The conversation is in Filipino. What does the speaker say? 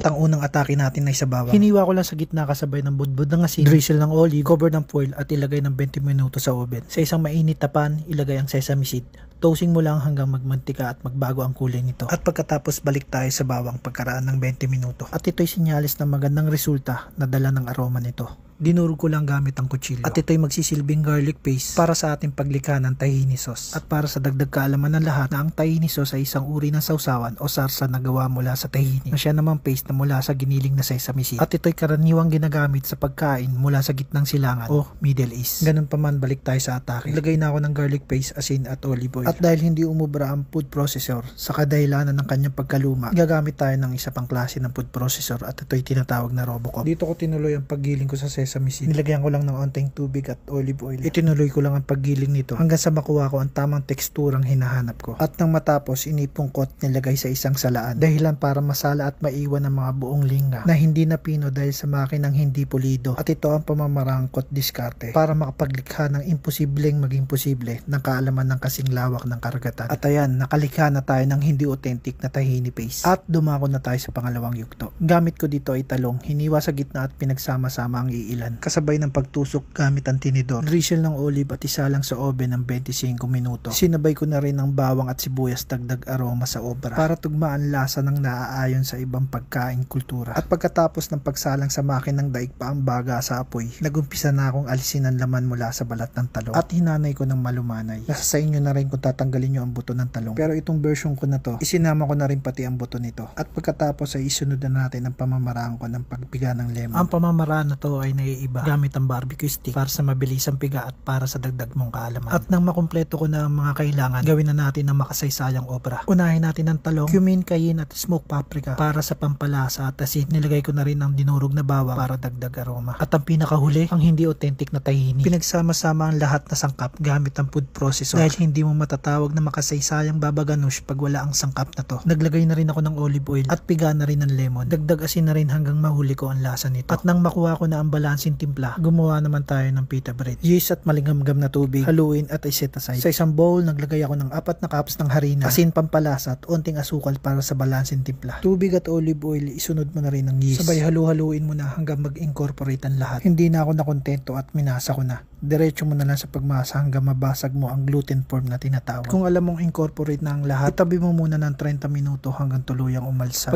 At ang unang atake natin ay sa bawang. Hiniwa ko lang sa gitna kasabay ng budbud ng asin, drizzle ng olive, cover ng foil at ilagay ng 20 minuto sa oven. Sa isang mainit na pan, ilagay ang sesame seed. Toasting mo lang hanggang magmantika at magbago ang kulay nito. At pagkatapos balik tayo sa bawang pagkaraan ng 20 minuto. At ito'y sinyalis ng magandang resulta na dala ng aroma nito. Dinurog ko lang gamit ang kutsilyo. At ito'y magsisilbing garlic paste para sa ating paglikha ng tahini sauce. At para sa dagdag kaalaman ng lahat na ang tahini sauce ay isang uri ng sausawan o sarsa na gawa mula sa tahini na siya naman paste na mula sa giniling na sesame seed. At ito'y karaniwang ginagamit sa pagkain mula sa gitnang silangan o Middle East. Ganun pa man, balik tayo sa atake. Ilagay na ako ng garlic paste, asin at olive oil. At dahil hindi umubra ang food processor sa kadahilanan ng kanyang pagkaluma, gagamit tayo ng isa pang klase ng food processor at ito'y tinatawag na Robocop. Dito ko tinuloy ang paggiling ko sa sesame seed. Nilagyan ko lang ng onting tubig at olive oil. Itinuloy ko lang ang paggiling nito hanggang sa makuha ko ang tamang teksturang hinahanap ko. At nang matapos, inipong ko at nilagay sa isang salaan. Dahilan para masala at maiwan ang mga buong linga na hindi napino dahil sa makinang hindi pulido. At ito ang pamamarang kot diskarte para makapaglikha ng imposibleng maging posible ng kaalaman ng kasing lawak ng karagatan. At ayan, nakalikha na tayo ng hindi authentic na tahini paste. At dumako na tayo sa pangalawang yugto. Gamit ko dito ay talong, hiniwa sa gitna at pinagsama-sama ang iilan. Kasabay ng pagtusok gamit ang tinidor, drizzle ng olive at isa lang sa oven ng 25 minuto. Sinabay ko na rin ang bawang at sibuyas dagdag aroma sa obra para tugmaan lasa ng naaayon sa ibang pagkain kultura. At pagkatapos ng pagsalang sa makinang daig pa ang baga sa apoy, nagumpisa na akong alisin ang laman mula sa balat ng talong at hinanay ko ng malumanay. Nasa sa inyo na rin kung tatanggalin nyo ang buto ng talong. Pero itong version ko na to, isinama ko na rin pati ang buto nito. At pagkatapos ay isunod na natin ang pamamaraan ko ng pagpiga ng lemon. Ang pamamaraan na to ay naiiba gamit ang barbecue stick para sa mabilisang piga at para sa dagdag mong kaalaman. At nang makumpleto ko na ang mga kailangan, gawin na natin ang makasaysayang obra. Unahin natin ang talong, cumin, cayenne at smoked paprika para sa pampalasa at asin. Nilagay ko na rin ang dinurog na bawang para dagdag aroma. At ang pinakahuli, ang hindi authentic na tahini. Pinagsama-sama ang lahat na sangkap gamit ang food processor dahil hindi mo matatawag na makasaysayang baba ganoush pag wala ang sangkap na to. Naglagay na rin ako ng olive oil at piga na rin ng lemon. Dagdag asin na rin hanggang mahuli ko ang lasa nito. At nang makuha ko na ang balansing timpla, gumawa naman tayo ng pita bread. Yeast at malingamgam na tubig, haluin at iset aside. Sa isang bowl, naglagay ako ng 4 na cups ng harina, asin pampalasa at onting asukal para sa balansing timpla. Tubig at olive oil, isunod mo na rin ng yeast. Sabay halu-haluin mo na hanggang mag-incorporate ang lahat. Hindi na ako nakontento at minasa ko na. Diretso mo na lang sa pagmasa hanggang mabasag mo ang gluten form na tinatawag. Kung alam mong incorporate na ang lahat, itabi mo muna ng 30 minuto hanggang tuluyang umalsa.